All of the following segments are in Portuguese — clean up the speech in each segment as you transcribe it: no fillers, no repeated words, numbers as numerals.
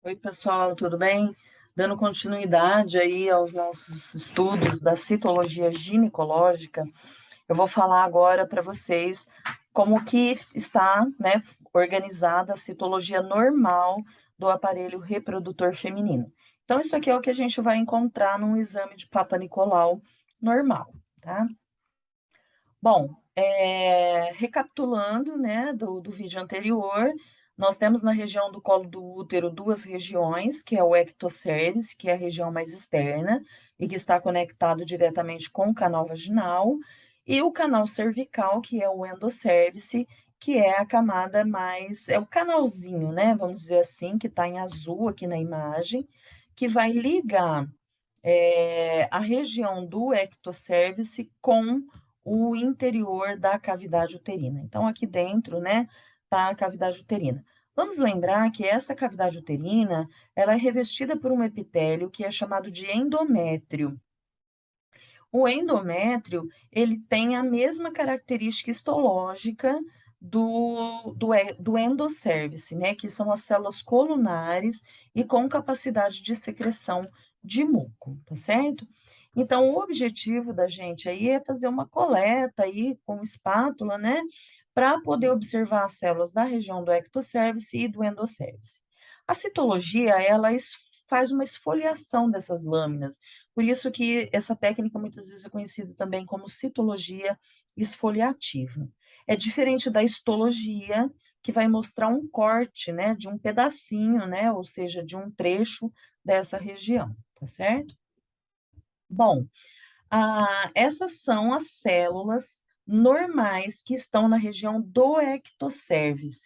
Oi, pessoal, tudo bem? Dando continuidade aí aos nossos estudos da citologia ginecológica, eu vou falar agora para vocês como que está, né, organizada a citologia normal do aparelho reprodutor feminino. Então, isso aqui é o que a gente vai encontrar num exame de Papa Nicolau normal, tá? Bom, recapitulando, né, do vídeo anterior, nós temos na região do colo do útero duas regiões, que é o ectocervix, que é a região mais externa e que está conectado diretamente com o canal vaginal, e o canal cervical, que é o endocervix, que é a camada mais, é o canalzinho, né, vamos dizer assim, que está em azul aqui na imagem, que vai ligar a região do ectocervix com o interior da cavidade uterina. Então, aqui dentro, né, tá a cavidade uterina. Vamos lembrar que essa cavidade uterina, ela é revestida por um epitélio que é chamado de endométrio. O endométrio, ele tem a mesma característica histológica do endocervix, né, que são as células colunares e com capacidade de secreção de muco, tá certo? Então, o objetivo da gente aí é fazer uma coleta aí com espátula, né, para poder observar as células da região do ectocervix e do endocervix. A citologia, ela faz uma esfoliação dessas lâminas, por isso que essa técnica muitas vezes é conhecida também como citologia esfoliativa. É diferente da histologia, que vai mostrar um corte, né, de um pedacinho, né, ou seja, de um trecho dessa região, tá certo? Bom, essas são as células normais que estão na região do ectocervix.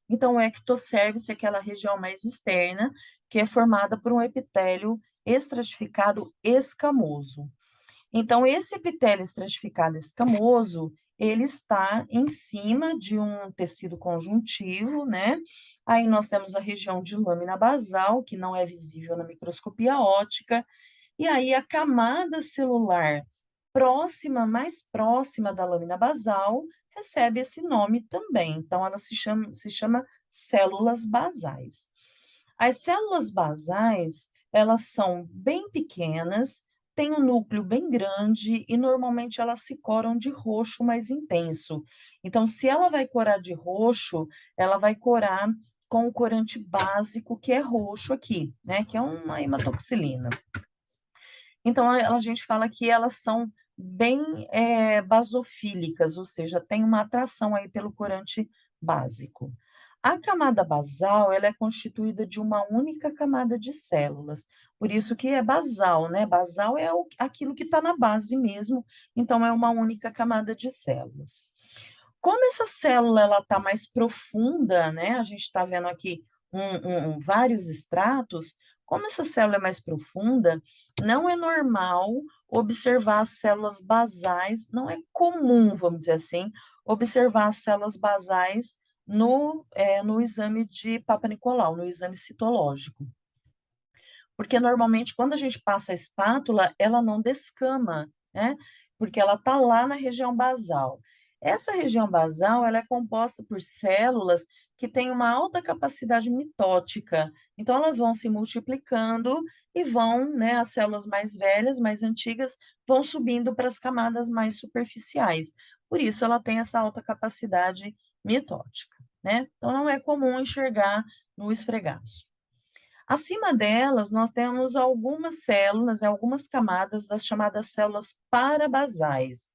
Então, o ectocervix é aquela região mais externa, que é formada por um epitélio estratificado escamoso. Então, esse epitélio estratificado escamoso, ele está em cima de um tecido conjuntivo, né? Aí nós temos a região de lâmina basal, que não é visível na microscopia óptica, e aí a camada celular próxima, mais próxima da lâmina basal, recebe esse nome também. Então, ela se chama células basais. As células basais, elas são bem pequenas, têm um núcleo bem grande e normalmente elas se coram de roxo mais intenso. Então, se ela vai corar de roxo, ela vai corar com o corante básico que é roxo aqui, né? Que é uma hematoxilina. Então, a gente fala que elas são bem basofílicas, ou seja, tem uma atração aí pelo corante básico. A camada basal, ela é constituída de uma única camada de células, por isso que é basal, né? Basal é aquilo que está na base mesmo, então é uma única camada de células. Como essa célula ela está mais profunda, né? A gente está vendo aqui vários estratos. Como essa célula é mais profunda, não é normal observar as células basais, não é comum, vamos dizer assim, observar as células basais no exame de Papa Nicolau, no exame citológico. Porque normalmente, quando a gente passa a espátula, ela não descama, né? Porque ela está lá na região basal. Essa região basal, ela é composta por células que têm uma alta capacidade mitótica. Então, elas vão se multiplicando e vão, né, as células mais velhas, mais antigas, vão subindo para as camadas mais superficiais. Por isso, ela tem essa alta capacidade mitótica, né? Então, não é comum enxergar no esfregaço. Acima delas, nós temos algumas células, né, algumas camadas das chamadas células parabasais.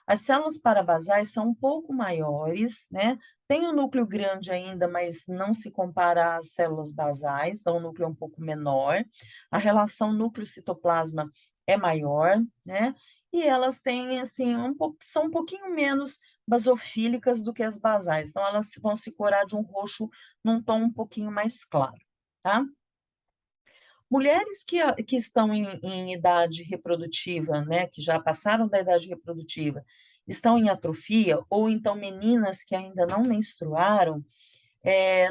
As células parabasais são um pouco maiores, né? Tem um núcleo grande ainda, mas não se compara às células basais, então o núcleo é um pouco menor. A relação núcleo-citoplasma é maior, né? E elas têm, assim, são um pouquinho menos basofílicas do que as basais. Então, elas vão se corar de um roxo num tom um pouquinho mais claro, tá? Mulheres que estão em idade reprodutiva, né, que já passaram da idade reprodutiva, estão em atrofia, ou então meninas que ainda não menstruaram,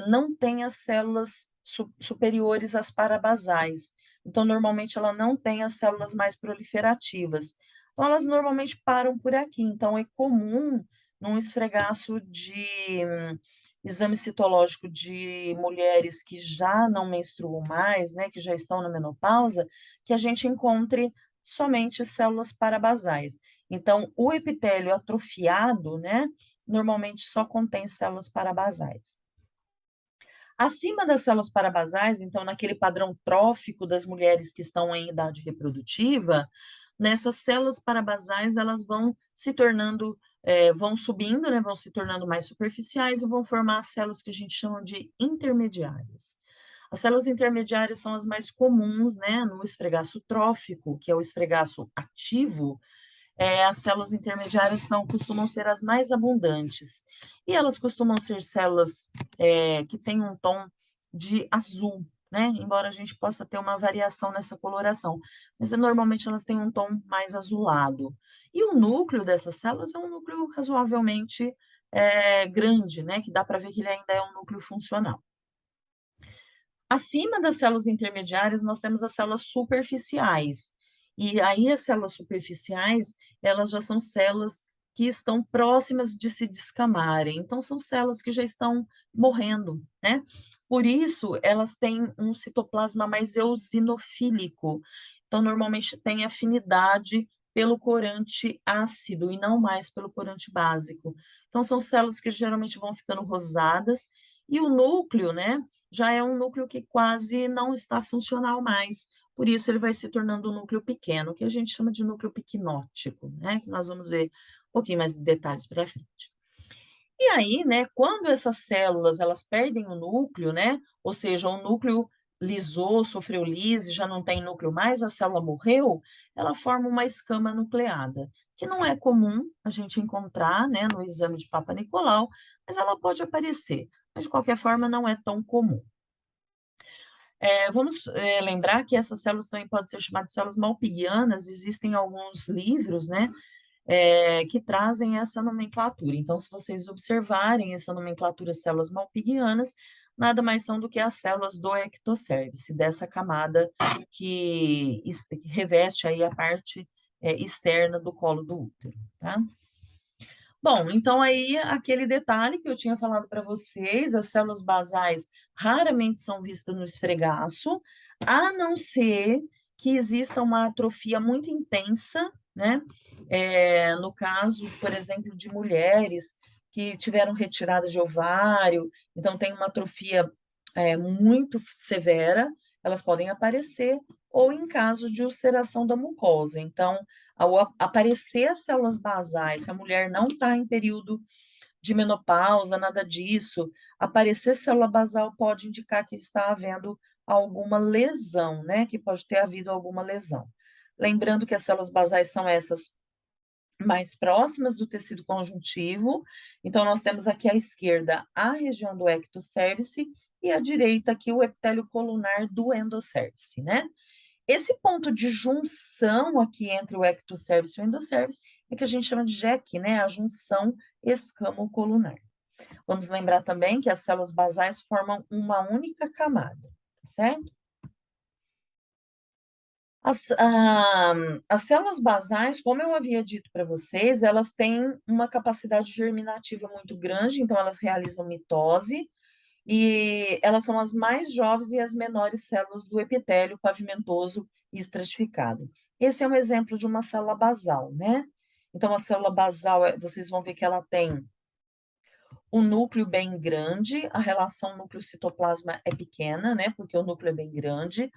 não têm as células superiores às parabasais. Então, normalmente, ela não tem as células mais proliferativas. Então, elas normalmente param por aqui. Então, é comum num esfregaço exame citológico de mulheres que já não menstruam mais, né, que já estão na menopausa, que a gente encontre somente células parabasais. Então, o epitélio atrofiado, né, normalmente só contém células parabasais. Acima das células parabasais, então, naquele padrão trófico das mulheres que estão em idade reprodutiva, nessas células parabasais, elas vão se tornando, vão subindo, né, vão se tornando mais superficiais e vão formar as células que a gente chama de intermediárias. As células intermediárias são as mais comuns, né, no esfregaço trófico, que é o esfregaço ativo, as células intermediárias costumam ser as mais abundantes. E elas costumam ser células que têm um tom de azul, né? Embora a gente possa ter uma variação nessa coloração, mas normalmente elas têm um tom mais azulado. E o núcleo dessas células é um núcleo razoavelmente grande, né? Que dá para ver que ele ainda é um núcleo funcional. Acima das células intermediárias, nós temos as células superficiais. E aí as células superficiais, elas já são células que estão próximas de se descamarem. Então, são células que já estão morrendo, né? Por isso, elas têm um citoplasma mais eosinofílico. Então, normalmente tem afinidade pelo corante ácido e não mais pelo corante básico. Então, são células que geralmente vão ficando rosadas e o núcleo, né? Já é um núcleo que quase não está funcional mais. Por isso, ele vai se tornando um núcleo pequeno, que a gente chama de núcleo piquinótico, né? Que nós vamos ver um pouquinho mais de detalhes para frente. E aí, né, quando essas células elas perdem o núcleo, né? Ou seja, o núcleo lisou, sofreu lise, já não tem núcleo mais, a célula morreu, ela forma uma escama nucleada, que não é comum a gente encontrar, né, no exame de Papa Nicolau, mas ela pode aparecer. Mas, de qualquer forma, não é tão comum. Vamos lembrar que essas células também podem ser chamadas de células malpighianas, existem alguns livros, né, que trazem essa nomenclatura. Então, se vocês observarem essa nomenclatura células malpighianas, nada mais são do que as células do ectocervice, dessa camada que reveste aí a parte externa do colo do útero, tá? Bom, então aí aquele detalhe que eu tinha falado para vocês, as células basais raramente são vistas no esfregaço, a não ser que exista uma atrofia muito intensa, né? No caso, por exemplo, de mulheres que tiveram retirada de ovário, então tem uma atrofia muito severa, elas podem aparecer, ou em caso de ulceração da mucosa. Então, ao aparecer as células basais, se a mulher não está em período de menopausa, nada disso, aparecer célula basal pode indicar que está havendo alguma lesão, né? Que pode ter havido alguma lesão. Lembrando que as células basais são essas mais próximas do tecido conjuntivo. Então, nós temos aqui à esquerda a região do ectocervice e à direita aqui o epitélio colunar do endocérvice, né? Esse ponto de junção aqui entre o ectocervice e o endocérvice é que a gente chama de JEC, né? A junção escamo-colunar. Vamos lembrar também que as células basais formam uma única camada, tá certo? As células basais, como eu havia dito para vocês, elas têm uma capacidade germinativa muito grande, então elas realizam mitose, e elas são as mais jovens e as menores células do epitélio pavimentoso e estratificado. Esse é um exemplo de uma célula basal, né? Então, a célula basal, vocês vão ver que ela tem um núcleo bem grande, a relação núcleo-citoplasma é pequena, né? Porque o núcleo é bem grande.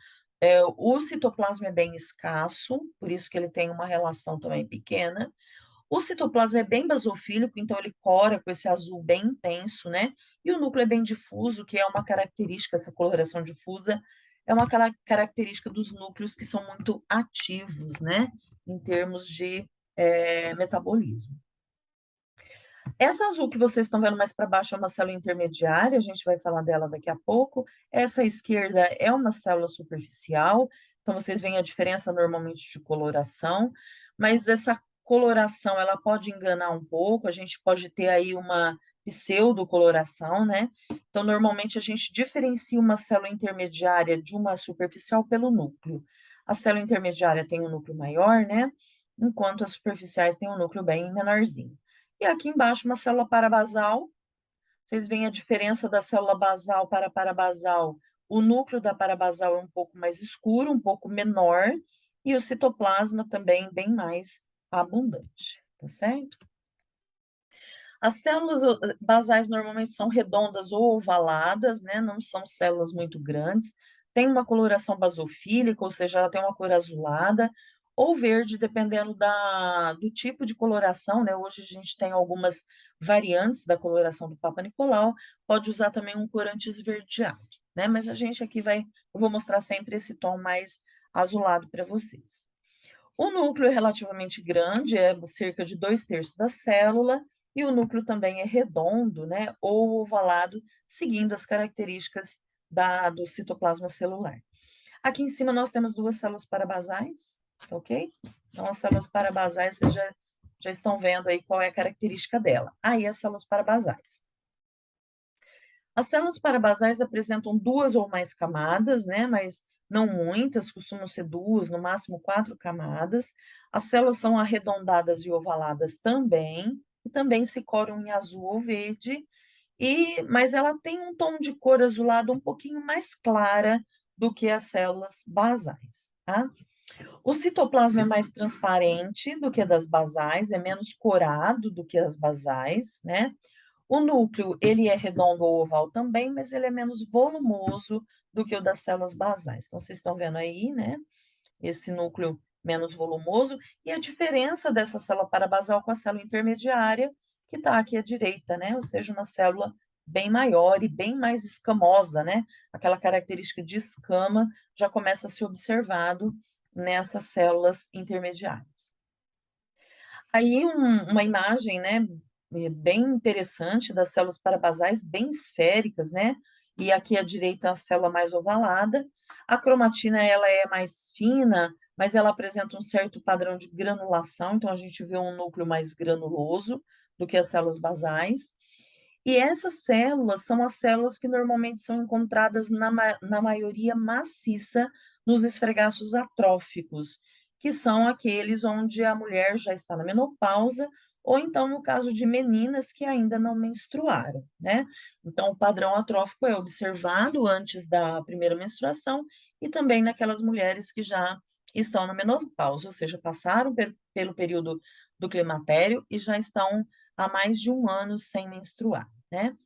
O citoplasma é bem escasso, por isso que ele tem uma relação também pequena. O citoplasma é bem basofílico, então ele cora com esse azul bem intenso, né? E o núcleo é bem difuso, que é uma característica, essa coloração difusa é uma característica dos núcleos que são muito ativos, né? Em termos de metabolismo. Essa azul que vocês estão vendo mais para baixo é uma célula intermediária, a gente vai falar dela daqui a pouco. Essa esquerda é uma célula superficial, então vocês veem a diferença normalmente de coloração, mas essa coloração ela pode enganar um pouco, a gente pode ter aí uma pseudocoloração, né? Então, normalmente a gente diferencia uma célula intermediária de uma superficial pelo núcleo. A célula intermediária tem um núcleo maior, né? Enquanto as superficiais têm um núcleo bem menorzinho. E aqui embaixo, uma célula parabasal. Vocês veem a diferença da célula basal para a parabasal. O núcleo da parabasal é um pouco mais escuro, um pouco menor, e o citoplasma também bem mais abundante, tá certo? As células basais normalmente são redondas ou ovaladas, né? Não são células muito grandes. Tem uma coloração basofílica, ou seja, ela tem uma cor azulada ou verde, dependendo do tipo de coloração, né? Hoje a gente tem algumas variantes da coloração do Papa Nicolau, pode usar também um corante esverdeado, né? Mas a gente aqui eu vou mostrar sempre esse tom mais azulado para vocês. O núcleo é relativamente grande, é cerca de 2/3 da célula, e o núcleo também é redondo, né, ou ovalado, seguindo as características do citoplasma celular. Aqui em cima nós temos duas células parabasais, ok? Então, as células parabasais, vocês já estão vendo aí qual é a característica dela. Aí, as células parabasais. As células parabasais apresentam duas ou mais camadas, né, mas não muitas, costumam ser duas, no máximo 4 camadas. As células são arredondadas e ovaladas também, e também se coram em azul ou verde, mas ela tem um tom de cor azulado um pouquinho mais clara do que as células basais, tá? O citoplasma é mais transparente do que das basais, é menos corado do que as basais, né? O núcleo, ele é redondo ou oval também, mas ele é menos volumoso do que o das células basais. Então, vocês estão vendo aí, né? Esse núcleo menos volumoso e a diferença dessa célula parabasal com a célula intermediária, que está aqui à direita, né? Ou seja, uma célula bem maior e bem mais escamosa, né? Aquela característica de escama já começa a ser observado nessas células intermediárias. Aí uma imagem, né, bem interessante das células parabasais, bem esféricas, né? E aqui à direita a célula mais ovalada. A cromatina, ela é mais fina, mas ela apresenta um certo padrão de granulação, então a gente vê um núcleo mais granuloso do que as células basais. E essas células são as células que normalmente são encontradas na maioria maciça nos esfregaços atróficos, que são aqueles onde a mulher já está na menopausa, ou então no caso de meninas que ainda não menstruaram, né? Então, o padrão atrófico é observado antes da primeira menstruação e também naquelas mulheres que já estão na menopausa, ou seja, passaram pelo período do climatério e já estão há mais de um ano sem menstruar, né?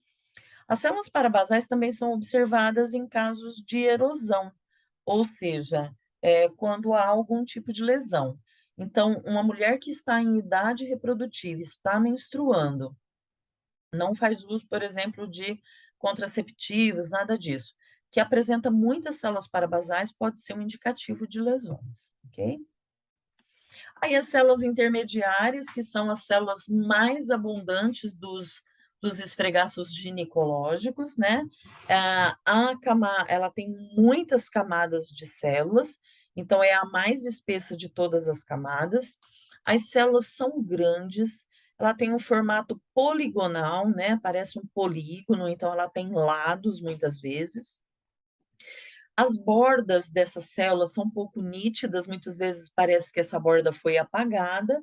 As células parabasais também são observadas em casos de erosão, ou seja, quando há algum tipo de lesão. Então, uma mulher que está em idade reprodutiva, está menstruando, não faz uso, por exemplo, de contraceptivos, nada disso, que apresenta muitas células parabasais, pode ser um indicativo de lesões, ok? Aí as células intermediárias, que são as células mais abundantes dos esfregaços ginecológicos, né? Ela tem muitas camadas de células, então é a mais espessa de todas as camadas. As células são grandes, ela tem um formato poligonal, né? Parece um polígono, então ela tem lados muitas vezes. As bordas dessas células são um pouco nítidas, muitas vezes parece que essa borda foi apagada,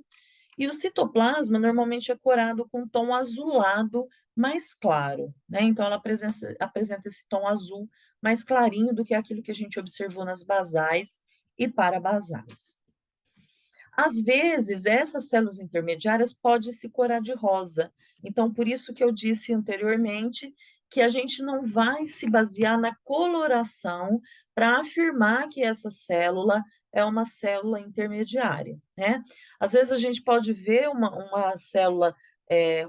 e o citoplasma normalmente é corado com um tom azulado mais claro, né? Então, ela apresenta esse tom azul mais clarinho do que aquilo que a gente observou nas basais e parabasais. Às vezes, essas células intermediárias podem se corar de rosa. Então, por isso que eu disse anteriormente que a gente não vai se basear na coloração para afirmar que essa célula é uma célula intermediária, né? Às vezes a gente pode ver uma célula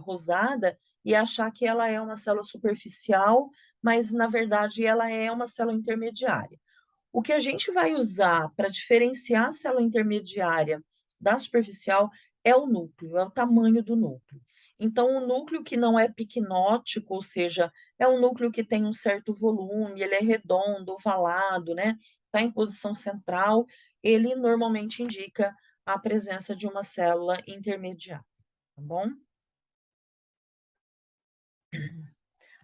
rosada e achar que ela é uma célula superficial, mas na verdade ela é uma célula intermediária. O que a gente vai usar para diferenciar a célula intermediária da superficial é o núcleo, é o tamanho do núcleo. Então, o núcleo que não é piquenótico, ou seja, é um núcleo que tem um certo volume, ele é redondo, ovalado, né? Está em posição central, ele normalmente indica a presença de uma célula intermediária, tá bom?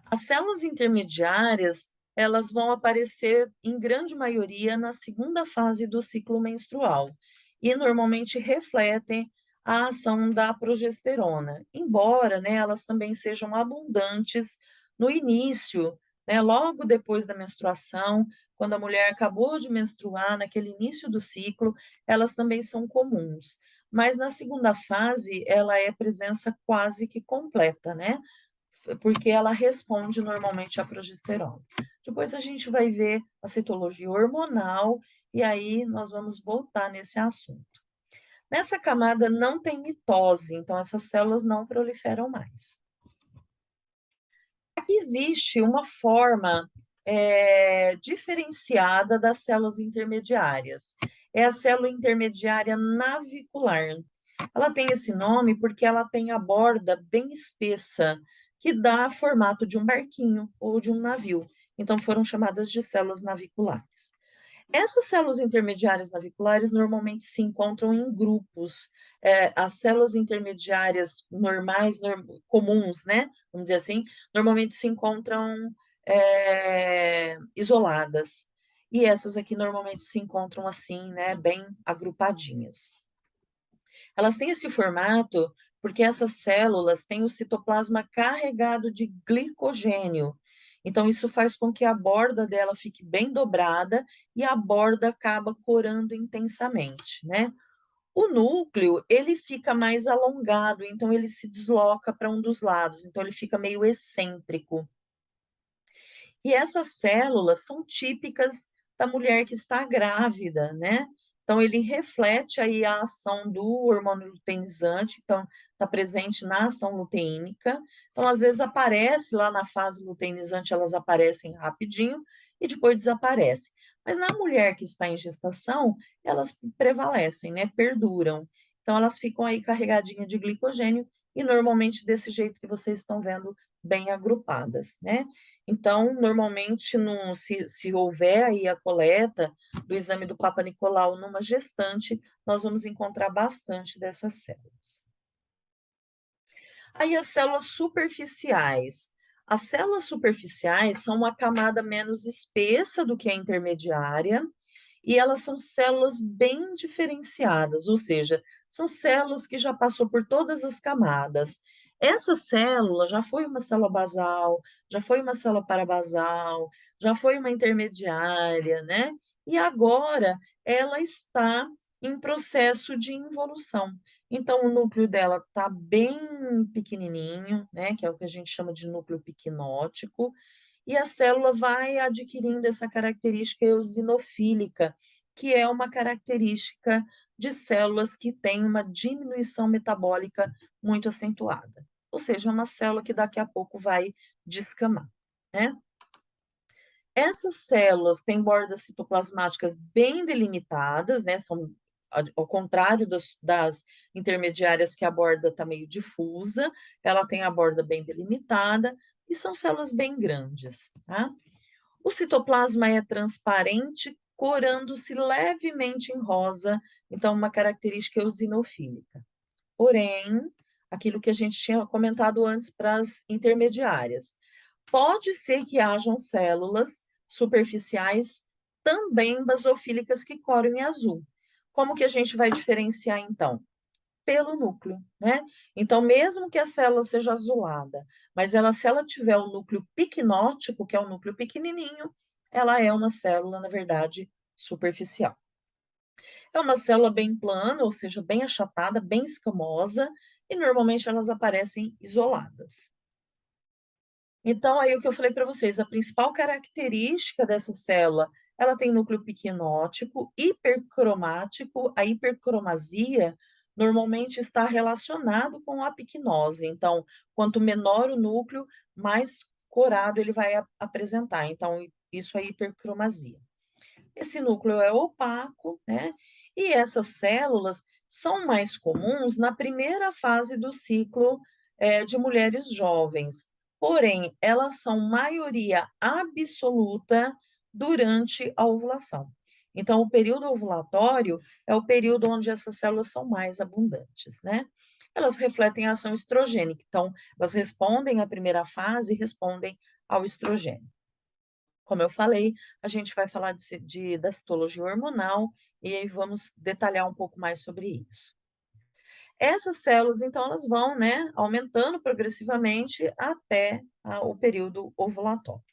As células intermediárias, elas vão aparecer em grande maioria na segunda fase do ciclo menstrual e normalmente refletem a ação da progesterona, embora, né, elas também sejam abundantes no início, né, logo depois da menstruação, quando a mulher acabou de menstruar, naquele início do ciclo, elas também são comuns. Mas na segunda fase, ela é presença quase que completa, né? Porque ela responde normalmente à progesterona. Depois a gente vai ver a citologia hormonal e aí nós vamos voltar nesse assunto. Nessa camada não tem mitose, então essas células não proliferam mais. Aqui existe uma forma diferenciada das células intermediárias. É a célula intermediária navicular. Ela tem esse nome porque ela tem a borda bem espessa, que dá formato de um barquinho ou de um navio. Então, foram chamadas de células naviculares. Essas células intermediárias naviculares normalmente se encontram em grupos. As células intermediárias normais, comuns, né? Vamos dizer assim, normalmente se encontram isoladas. E essas aqui normalmente se encontram assim, né? Bem agrupadinhas. Elas têm esse formato porque essas células têm o citoplasma carregado de glicogênio. Então, isso faz com que a borda dela fique bem dobrada e a borda acaba corando intensamente, né? O núcleo, ele fica mais alongado, então ele se desloca para um dos lados, então ele fica meio excêntrico. E essas células são típicas da mulher que está grávida, né? Então, ele reflete aí a ação do hormônio luteinizante, então, está presente na ação luteínica. Então, às vezes aparece lá na fase luteinizante, elas aparecem rapidinho e depois desaparecem. Mas na mulher que está em gestação, elas prevalecem, né? Perduram. Então, elas ficam aí carregadinhas de glicogênio e normalmente desse jeito que vocês estão vendo, bem agrupadas, né? Então, normalmente, se houver aí a coleta do exame do Papa Nicolau numa gestante, nós vamos encontrar bastante dessas células. Aí as células superficiais. As células superficiais são uma camada menos espessa do que a intermediária, e elas são células bem diferenciadas, ou seja, são células que já passou por todas as camadas. Essa célula já foi uma célula basal, já foi uma célula parabasal, já foi uma intermediária, né? E agora ela está em processo de involução. Então, o núcleo dela está bem pequenininho, né? Que é o que a gente chama de núcleo piquinótico, e a célula vai adquirindo essa característica eosinofílica, que é uma característica de células que têm uma diminuição metabólica muito acentuada. Ou seja, é uma célula que daqui a pouco vai descamar, né? Essas células têm bordas citoplasmáticas bem delimitadas, né? São ao contrário das intermediárias, que a borda está meio difusa, ela tem a borda bem delimitada e são células bem grandes, tá? O citoplasma é transparente, corando-se levemente em rosa, então uma característica eosinofílica. Porém, aquilo que a gente tinha comentado antes para as intermediárias, pode ser que hajam células superficiais também basofílicas que coram em azul. Como que a gente vai diferenciar então? Pelo núcleo, né? Então, mesmo que a célula seja azulada, mas ela, se ela tiver o núcleo piquinótico, que é o núcleo pequenininho, ela é uma célula, na verdade, superficial. É uma célula bem plana, ou seja, bem achatada, bem escamosa, e normalmente elas aparecem isoladas. Então, aí o que eu falei para vocês, a principal característica dessa célula, ela tem núcleo piquinótico, hipercromático. A hipercromasia normalmente está relacionado com a picnose. Então, quanto menor o núcleo, mais corado ele vai apresentar. Então, isso é hipercromasia. Esse núcleo é opaco, né? E essas células são mais comuns na primeira fase do ciclo de mulheres jovens. Porém, elas são maioria absoluta durante a ovulação. Então, o período ovulatório é o período onde essas células são mais abundantes, né? Elas refletem a ação estrogênica. Então, elas respondem à primeira fase e respondem ao estrogênio. Como eu falei, a gente vai falar da citologia hormonal e aí vamos detalhar um pouco mais sobre isso. Essas células, então, elas vão, né, aumentando progressivamente até o período ovulatório.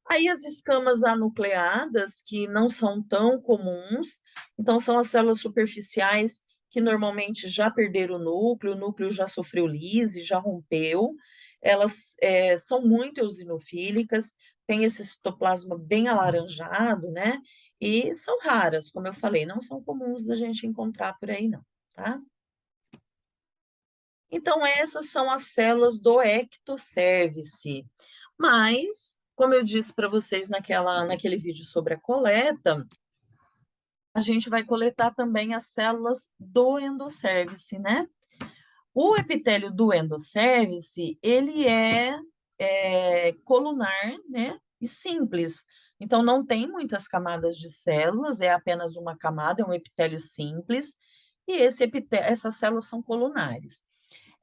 Aí as escamas anucleadas, que não são tão comuns, então são as células superficiais que normalmente já perderam o núcleo já sofreu lise, já rompeu, elas são muito eosinofílicas, têm esse citoplasma bem alaranjado, né? E são raras, como eu falei, não são comuns da gente encontrar por aí, não, tá? Então, essas são as células do ectocervice. Mas, como eu disse para vocês naquele vídeo sobre a coleta, a gente vai coletar também as células do endosservice, né? O epitélio do endosservice, ele é colunar, né? E simples. Então, não tem muitas camadas de células, é apenas uma camada, é um epitélio simples, e essas células são colunares.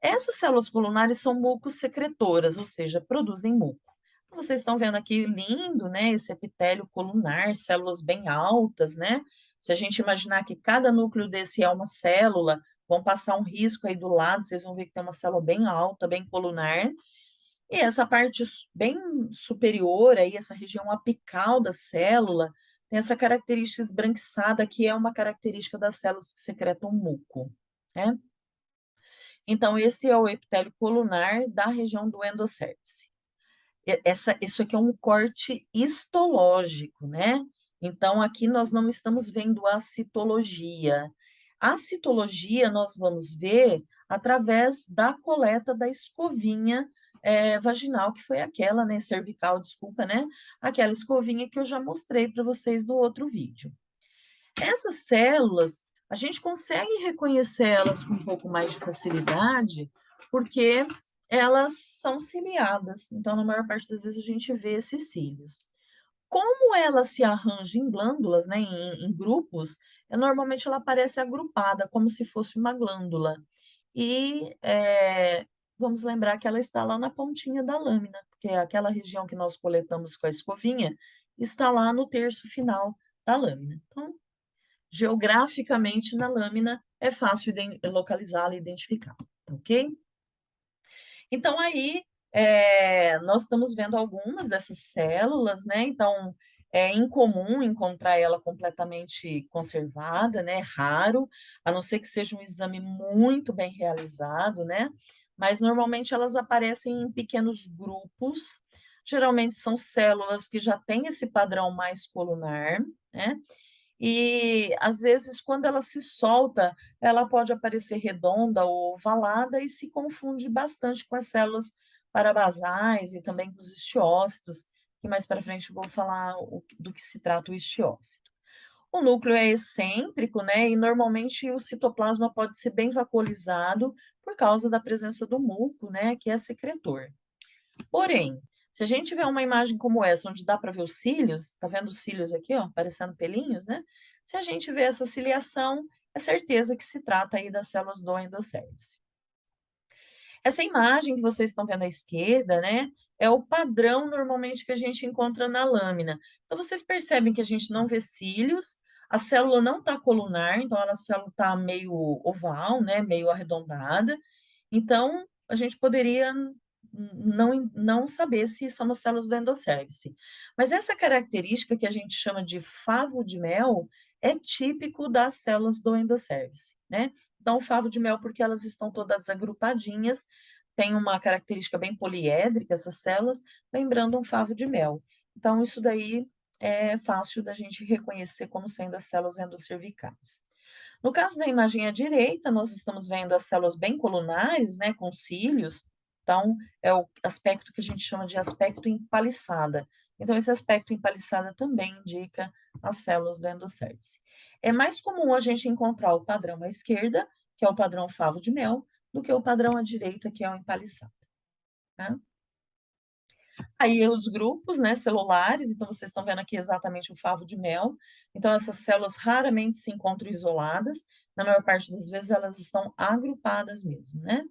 Essas células colunares são mucosecretoras, ou seja, produzem muco. Então, vocês estão vendo aqui lindo, né? Esse epitélio colunar, células bem altas, né? Se a gente imaginar que cada núcleo desse é uma célula, vão passar um risco aí do lado, vocês vão ver que tem uma célula bem alta, bem colunar. E essa parte bem superior, aí, essa região apical da célula, tem essa característica esbranquiçada, que é uma característica das células que secretam muco, né? Então, esse é o epitélio colunar da região do endosservice. Isso aqui é um corte histológico, né? Então, aqui nós não estamos vendo a citologia. A citologia nós vamos ver através da coleta da escovinha vaginal, que foi aquela, né? Cervical, desculpa, né? Aquela escovinha que eu já mostrei para vocês no outro vídeo. Essas células, a gente consegue reconhecer elas com um pouco mais de facilidade, porque elas são ciliadas. Então, na maior parte das vezes, a gente vê esses cílios. Como ela se arranja em glândulas, né, em grupos, normalmente ela aparece agrupada, como se fosse uma glândula. E vamos lembrar que ela está lá na pontinha da lâmina, porque aquela região que nós coletamos com a escovinha está lá no terço final da lâmina. Então, geograficamente na lâmina é fácil localizá-la e identificá-la, tá ok? Então, aí, nós estamos vendo algumas dessas células, né? Então, é incomum encontrar ela completamente conservada, né? Raro, a não ser que seja um exame muito bem realizado, né? Mas normalmente elas aparecem em pequenos grupos, geralmente são células que já têm esse padrão mais colunar, né? E, às vezes, quando ela se solta, ela pode aparecer redonda ou ovalada e se confunde bastante com as células parabasais e também com os estiócitos, que mais para frente eu vou falar do que se trata o estiócito. O núcleo é excêntrico, né? E normalmente o citoplasma pode ser bem vaporizado por causa da presença do muco, né? Que é secretor. Porém, se a gente tiver uma imagem como essa, onde dá para ver os cílios, tá vendo os cílios aqui, ó, parecendo pelinhos, né? Se a gente vê essa ciliação, é certeza que se trata aí das células do endosservice. Essa imagem que vocês estão vendo à esquerda, né, é o padrão normalmente que a gente encontra na lâmina. Então, vocês percebem que a gente não vê cílios, a célula não está colunar, então a célula está meio oval, né, meio arredondada. Então, a gente poderia não saber se são as células do endosservice. Mas essa característica que a gente chama de favo de mel é típico das células do endosservice, né? Então, favo de mel, porque elas estão todas agrupadinhas, tem uma característica bem poliédrica, essas células, lembrando um favo de mel. Então, isso daí é fácil da gente reconhecer como sendo as células endosservicais. No caso da imagem à direita, nós estamos vendo as células bem colunares, né, com cílios. Então, é o aspecto que a gente chama de aspecto empaliçada. Então, esse aspecto empaliçada também indica as células do endosservice. É mais comum a gente encontrar o padrão à esquerda, que é o padrão favo de mel, do que o padrão à direita, que é o empaliçado. Tá? Aí os grupos, né, celulares, então vocês estão vendo aqui exatamente o favo de mel. Então essas células raramente se encontram isoladas, na maior parte das vezes elas estão agrupadas mesmo, né?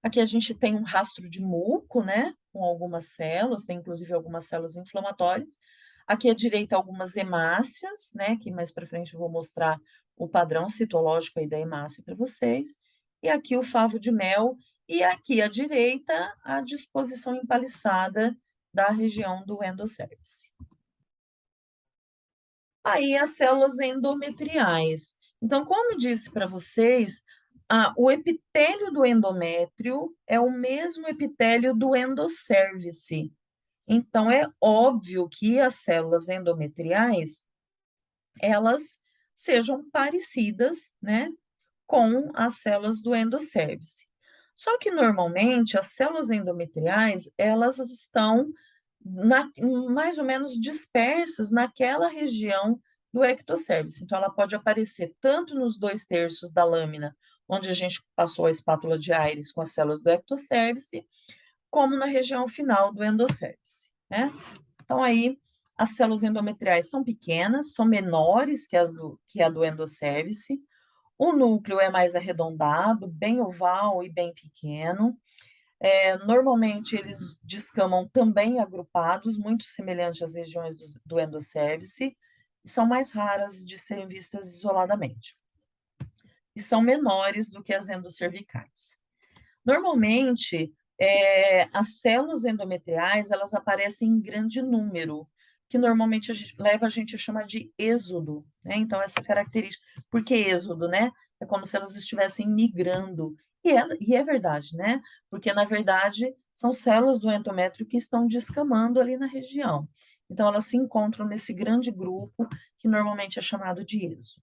Aqui a gente tem um rastro de muco, né, com algumas células, tem inclusive algumas células inflamatórias. Aqui à direita algumas hemácias, né, que mais para frente eu vou mostrar o padrão citológico aí da hemácia para vocês, e aqui o favo de mel, e aqui à direita a disposição empaliçada da região do endosservice. Aí as células endometriais. Então, como eu disse para vocês, o epitélio do endométrio é o mesmo epitélio do endosservice. Então, é óbvio que as células endometriais, elas sejam parecidas, né, com as células do endosservice. Só que, normalmente, as células endometriais, elas estão mais ou menos dispersas naquela região do ectocervice. Então, ela pode aparecer tanto nos 2/3 da lâmina, onde a gente passou a espátula de Ayres com as células do ectocervice, como na região final do endosservice, né? Então, aí, as células endometriais são pequenas, são menores que a do endosservice, o núcleo é mais arredondado, bem oval e bem pequeno. Normalmente, eles descamam também agrupados, muito semelhante às regiões do endosservice, e são mais raras de serem vistas isoladamente. E são menores do que as endoscervicais. Normalmente, as células endometriais, elas aparecem em grande número, que normalmente leva a gente a chamar de êxodo, né? Então, essa característica. Por que êxodo, né? É como se elas estivessem migrando. E é verdade, né? Porque, na verdade, são células do endométrio que estão descamando ali na região. Então, elas se encontram nesse grande grupo, que normalmente é chamado de êxodo.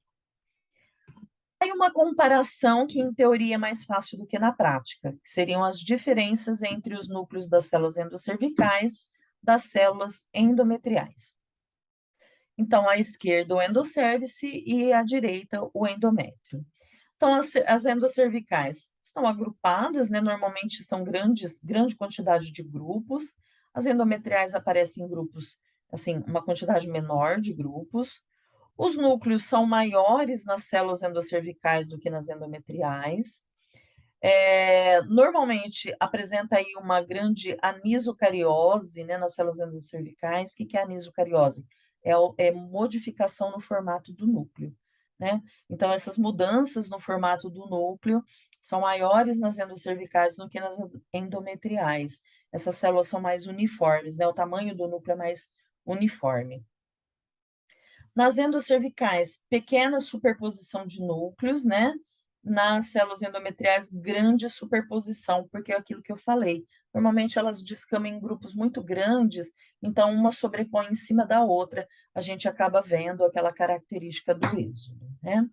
Aí uma comparação que, em teoria, é mais fácil do que na prática, que seriam as diferenças entre os núcleos das células endoscervicais das células endometriais. Então, à esquerda, o endosservice e à direita, o endométrio. Então, as endoscervicais estão agrupadas, né? Normalmente são grande quantidade de grupos. As endometriais aparecem em grupos, assim, uma quantidade menor de grupos. Os núcleos são maiores nas células endoscervicais do que nas endometriais. Normalmente apresenta aí uma grande anisocariose, né, nas células endoscervicais. O que é anisocariose? É modificação no formato do núcleo, né? Então, essas mudanças no formato do núcleo são maiores nas endoscervicais do que nas endometriais. Essas células são mais uniformes, né? O tamanho do núcleo é mais uniforme. Nas endoscervicais, pequena superposição de núcleos, né? Nas células endometriais, grande superposição, porque é aquilo que eu falei. Normalmente elas descamam em grupos muito grandes, então uma sobrepõe em cima da outra, a gente acaba vendo aquela característica do êxodo, né?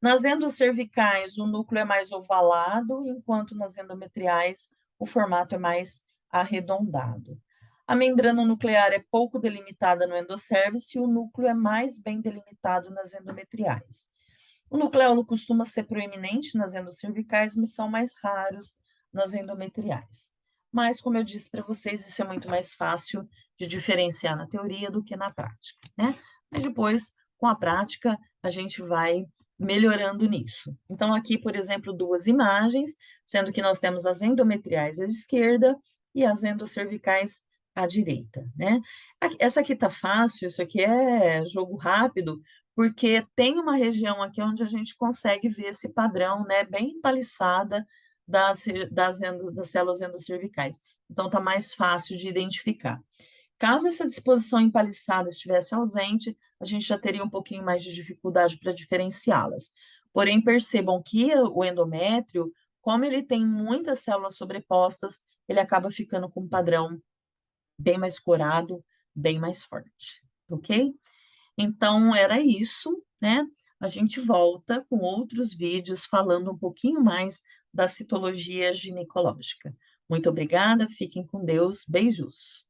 Nas endoscervicais, o núcleo é mais ovalado, enquanto nas endometriais o formato é mais arredondado. A membrana nuclear é pouco delimitada no endosservice e o núcleo é mais bem delimitado nas endometriais. O nucleolo costuma ser proeminente nas endoscervicais, mas são mais raros nas endometriais. Mas, como eu disse para vocês, isso é muito mais fácil de diferenciar na teoria do que na prática, né? Mas depois, com a prática, a gente vai melhorando nisso. Então, aqui, por exemplo, duas imagens, sendo que nós temos as endometriais à esquerda e as endoscervicais à direita, né? Essa aqui tá fácil, isso aqui é jogo rápido, porque tem uma região aqui onde a gente consegue ver esse padrão, né, bem empaliçada das células endoscervicais. Então, tá mais fácil de identificar. Caso essa disposição empaliçada estivesse ausente, a gente já teria um pouquinho mais de dificuldade para diferenciá-las. Porém, percebam que o endométrio, como ele tem muitas células sobrepostas, ele acaba ficando com um padrão bem mais corado, bem mais forte, ok? Então, era isso, né? A gente volta com outros vídeos falando um pouquinho mais da citologia ginecológica. Muito obrigada, fiquem com Deus, beijos.